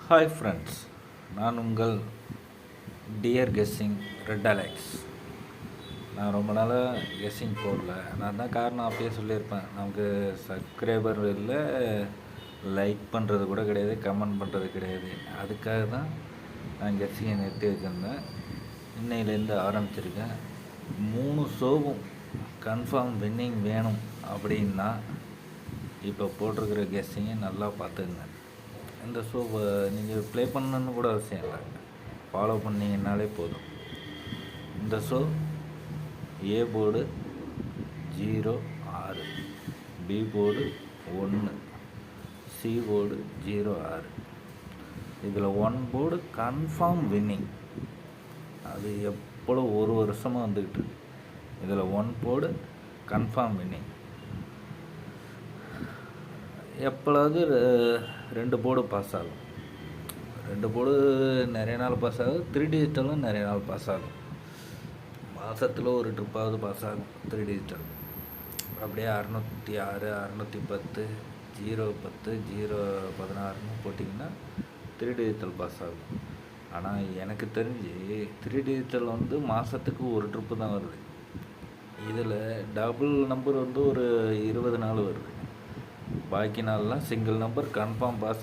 Hi friends, நான் உங்கள் dear guessing red Alex. நான் ரொம்ப நாளாக கெஸ்ஸிங் போடல. நான் தான் காரணம் அப்பயே சொல்லியிருப்பேன். நமக்கு சப்ஸ்கிரைபர் இல்லை, லைக் பண்ணுறது கூட கிடையாது, கமெண்ட் பண்ணுறது கிடையாது. அதுக்காக தான் நான் கெஸ்ஸிங்கை நிறுத்தி வச்சுருந்தேன். இன்னையிலேருந்து ஆரம்பிச்சிருக்கேன். 3 ஷோவும் கன்ஃபார்ம் வின்னிங் வேணும் அப்படின்னா இப்போ போட்டிருக்கிற கெஸ்ஸிங்கை நல்லா பார்த்துக்குங்க. இந்த ஷோ நீங்கள் ப்ளே பண்ணணுன்னு கூட அவசியம் இல்லை, ஃபாலோ பண்ணிங்கன்னாலே போதும். இந்த show A board 06, B board 1, C board 06. இதில் 1 போர்டு கன்ஃபார்ம் வின்னிங். அது எப்போ ஒரு வருஷமாக வந்துக்கிட்டு இருக்கு. இதில் 1 போர்டு கன்ஃபார்ம் வின்னிங். எப்பொழுது 2 போர்டு பாஸ் ஆகும். 2 போர்டு நிறைய நாள் பாஸ் ஆகும். 3 டிஜிட்டலும் நிறைய நாள் பாஸ் ஆகும். மாதத்தில் ஒரு ட்ரிப்பாவது பாஸ் ஆகும் 3 டிஜிட்டல். அப்படியே 606, 610, 010, 016 போட்டிங்கன்னா 3 டிஜிட்டல் பாஸ் ஆகும். ஆனால் எனக்கு தெரிஞ்சு 3 டிஜிட்டல் மாதத்துக்கு ஒரு ட்ரிப்பு தான் வருது. இதில் டபுள் நம்பர் ஒரு 20 நாள் வருது. பாக்கி நாள்லாம் சிங்கிள் நம்பர் கன்ஃபார்ம் பாஸ்